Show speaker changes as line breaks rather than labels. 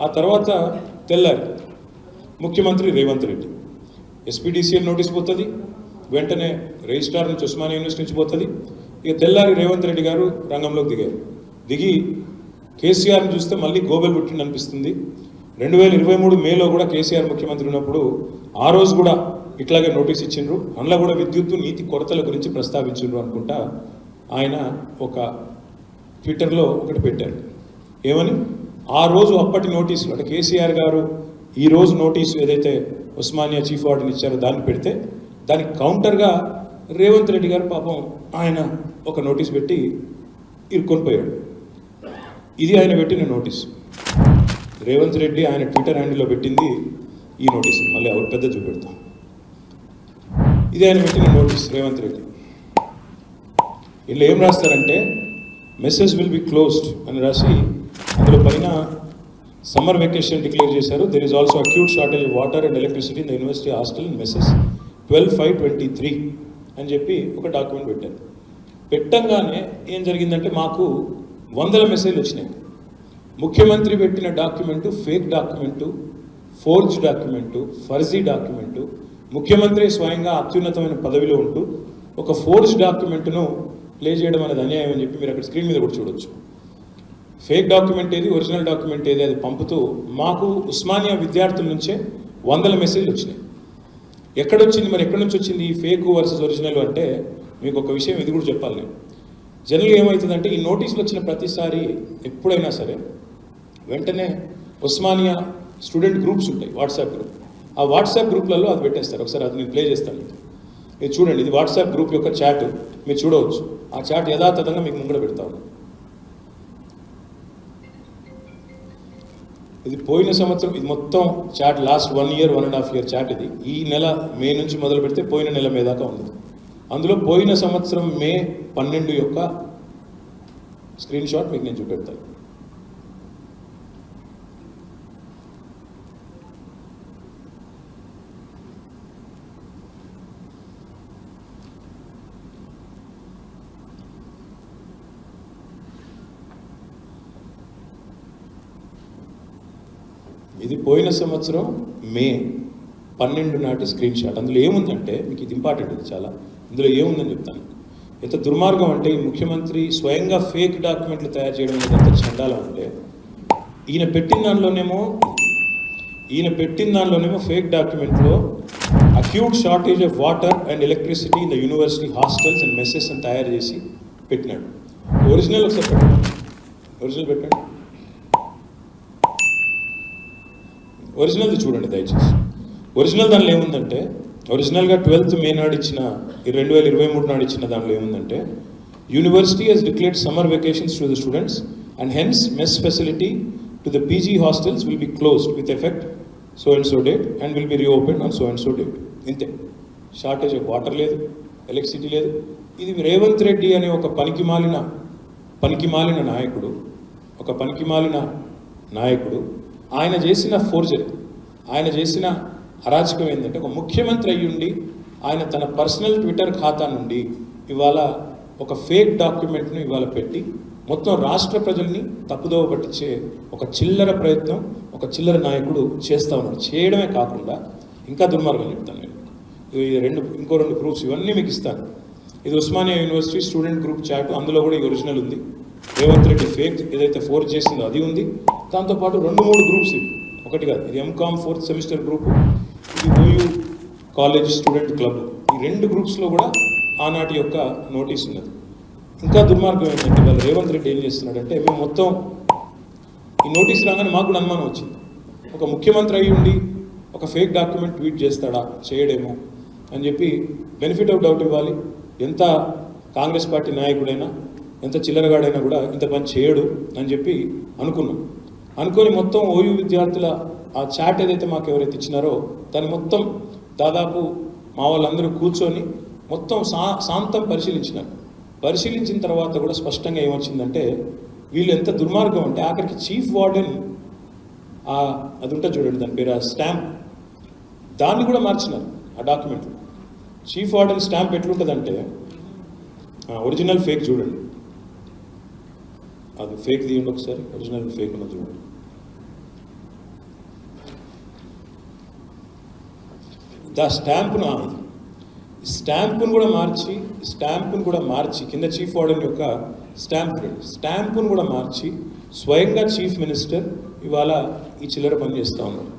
ఆ తర్వాత తెల్లారి ముఖ్యమంత్రి రేవంత్ రెడ్డి ఎస్పీడీసీఎల్ నోటీస్ పోతుంది, వెంటనే రిజిస్ట్రార్ నుంచి ఉస్మానియా యూనివర్సిటీ నుంచి పోతుంది. ఇక తెల్లారి రేవంత్ రెడ్డి గారు రంగంలోకి దిగి కేసీఆర్ని చూస్తే మళ్ళీ గోబెల్ పుట్టింది అనిపిస్తుంది. 2023 మేలో కూడా కేసీఆర్ ముఖ్యమంత్రి ఉన్నప్పుడు ఆ రోజు కూడా ఇట్లాగే నోటీస్ ఇచ్చిండ్రు, అందులో కూడా విద్యుత్ నీతి కొరతల గురించి ప్రస్తావించిండ్రు అనుకుంటా. ఆయన ఒక ట్విట్టర్లో ఒకటి పెట్టారు, ఏమని ఆ రోజు అప్పటి నోటీసులు అంటే కేసీఆర్ గారు ఈ రోజు నోటీసు ఏదైతే ఉస్మానియా చీఫ్ వార్డెన్ ఇచ్చారో దాన్ని పెడితే దానికి కౌంటర్గా రేవంత్ రెడ్డి గారు పాపం ఆయన ఒక నోటీస్ పెట్టి ఇరుక్కొని పోయాడు. ఇది ఆయన పెట్టిన నోటీస్. రేవంత్ రెడ్డి ఆయన ట్విట్టర్ హ్యాండిల్లో పెట్టింది ఈ నోటీస్. మళ్ళీ ఎవరు పెద్ద చూపెడతాం. ఇది ఆయన పెట్టిన నోటీస్ రేవంత్ రెడ్డి. వీళ్ళు ఏం రాస్తారంటే మెసేజ్ విల్ బి క్లోజ్డ్ అని రాసి అందులో పైన సమ్మర్ వెకేషన్ డిక్లేర్ చేశారు. There is also acute shortage of water and electricity in the university hostel in message 12/5/23 అని చెప్పి ఒక డాక్యుమెంట్ పెట్టారు. పెట్టంగానే ఏం జరిగిందంటే మాకు 100 మెసేజ్లు వచ్చినాయి. ముఖ్యమంత్రి పెట్టిన document fake document, forge document, ఫర్జీ డాక్యుమెంటు, ముఖ్యమంత్రి స్వయంగా అత్యున్నతమైన పదవిలో ఉంటూ ఒక ఫోర్జ్ డాక్యుమెంట్ను ప్లే చేయడం అనేది అన్యాయం అని చెప్పి మీరు అక్కడ స్క్రీన్ మీద కూడా చూడొచ్చు. ఫేక్ డాక్యుమెంట్ ఏది, ఒరిజినల్ డాక్యుమెంట్ ఏది అది పంపుతూ మాకు ఉస్మానియా విద్యార్థుల నుంచే 100 మెసేజ్లు వచ్చినాయి. ఎక్కడొచ్చింది మరి, ఎక్కడి నుంచి వచ్చింది ఈ ఫేక్ వర్సెస్ ఒరిజినల్ అంటే మీకు ఒక విషయం ఇది కూడా చెప్పాలి నేను. జనరల్గా ఏమవుతుందంటే ఈ నోటీసులు వచ్చిన ప్రతిసారి ఎప్పుడైనా సరే వెంటనే ఉస్మానియా స్టూడెంట్ గ్రూప్స్ ఉంటాయి, వాట్సాప్ గ్రూప్. ఆ వాట్సాప్ గ్రూప్లలో అది పెట్టేస్తారు. ఒకసారి అది నేను ప్లే చేస్తాను. ఇది చూడండి, ఇది వాట్సాప్ గ్రూప్ యొక్క చాట్, మీరు చూడవచ్చు. ఆ చాట్ యథాతథంగా మీకు ముంగడ పెడతాను. ఇది పోయిన సంవత్సరం, ఇది మొత్తం chat last 1 year 1.5 year chat. ఇది ఈ నెల మే నుంచి మొదలు పెడితే పోయిన నెల మే దాకా ఉంది. అందులో పోయిన సంవత్సరం మే 12 యొక్క స్క్రీన్ షాట్ మీకు నేను చూపెడతాను. ఇది పోయిన సంవత్సరం మే 12 నాటి స్క్రీన్ షాట్. అందులో ఏముందంటే మీకు ఇది ఇంపార్టెంట్, ఇది చాలా. ఇందులో ఏముందని చెప్తాను. ఎంత దుర్మార్గం అంటే ఈ ముఖ్యమంత్రి స్వయంగా ఫేక్ డాక్యుమెంట్లు తయారు చేయడం అనేది ఎంత చండాలం అంటే ఈయన పెట్టిన దానిలోనేమో ఫేక్ డాక్యుమెంట్లో acute shortage of water and electricity in the university hostels and messes అని తయారు చేసి పెట్టినాడు. ఒరిజినల్ ఒకసారి పెట్టండి, ఒరిజినల్ పెట్టండి. ఒరిజినల్ది చూడండి దయచేసి. ఒరిజినల్ దానిలో ఏముందంటే ఒరిజినల్గా 12th మే నాడు ఇచ్చిన 2023 నాడు ఇచ్చిన దాంట్లో ఏముందంటే university has declared summer vacations to the students and hence mess facility to the PG hostels will be closed with effect so and so date and will be reopen on so and so date. ఇంతే. Shortage of water లేదు, electricity లేదు. ఇది రేవంత్ రెడ్డి అనే ఒక పనికిమాలిన నాయకుడు ఆయన చేసిన ఫోర్జరీ, ఆయన చేసిన అరాచకం ఏంటంటే ఒక ముఖ్యమంత్రి అయ్యుండి ఆయన తన పర్సనల్ ట్విట్టర్ ఖాతా నుండి ఇవాళ ఒక ఫేక్ డాక్యుమెంట్ను ఇవాళ పెట్టి మొత్తం రాష్ట్ర ప్రజల్ని తప్పుదోవ పట్టించే ఒక చిల్లర ప్రయత్నం ఒక చిల్లర నాయకుడు చేస్తూ ఉన్నాడు. చేయడమే కాకుండా ఇంకా దుర్మార్గం చెప్తాను నేను. ఇంకో రెండు ప్రూఫ్స్ ఇవన్నీ మీకు ఇస్తాను. ఇది Osmania university student group chat, అందులో కూడా ఈ ఒరిజినల్ ఉంది. రేవంత్ రెడ్డి ఫేక్ ఏదైతే ఫోర్జ్ చేసిందో అది ఉంది. దాంతోపాటు 2-3 గ్రూప్స్ ఇవి, ఒకటి కాదు. ఇది MCOM 4th సెమిస్టర్ గ్రూపు, ఇది OU కాలేజ్ స్టూడెంట్ క్లబ్. ఈ 2 గ్రూప్స్లో కూడా ఆనాటి యొక్క నోటీస్ ఉన్నది. ఇంకా దుర్మార్గం ఏంటంటే వాళ్ళు రేవంత్ రెడ్డి ఏం చేస్తున్నాడంటే మేము మొత్తం ఈ నోటీస్ రాగానే మాకు కూడా అనుమానం వచ్చింది. ఒక ముఖ్యమంత్రి అయ్యి ఉండి ఒక ఫేక్ డాక్యుమెంట్ ట్వీట్ చేస్తాడా, చేయడేమో అని చెప్పి బెనిఫిట్ ఆఫ్ డౌట్ ఇవ్వాలి. ఎంత కాంగ్రెస్ పార్టీ నాయకుడైనా ఎంత చిల్లరగాడైనా కూడా ఇంత పని చేయడు అని చెప్పి అనుకొని మొత్తం OU విద్యార్థుల ఆ చాట్ ఏదైతే మాకు ఎవరైతే ఇచ్చినారో దాన్ని మొత్తం దాదాపు మా వాళ్ళందరూ కూర్చొని మొత్తం శాంతం పరిశీలించిన తర్వాత కూడా స్పష్టంగా ఏమొచ్చిందంటే వీళ్ళు ఎంత దుర్మార్గం అంటే ఆఖరికి చీఫ్ వార్డెన్ అది ఉంటుంది చూడండి, దాని పేరు స్టాంప్, దాన్ని కూడా మార్చినారు ఆ డాక్యుమెంట్లో. చీఫ్ వార్డెన్ స్టాంప్ ఎట్లుంటుందంటే ఒరిజినల్ ఫేక్ చూడండి, అది ఫేక్ తీయండి ఒకసారి, ఒరిజినల్ ఫేక్ ఉన్నది చూడండి. స్టాంపును కూడా మార్చి కింద చీఫ్ వార్డెన్ యొక్క స్టాంపును కూడా మార్చి స్వయంగా చీఫ్ మినిస్టర్ ఇవాళ ఈ చిల్లర పని చేస్తూ ఉన్నారు.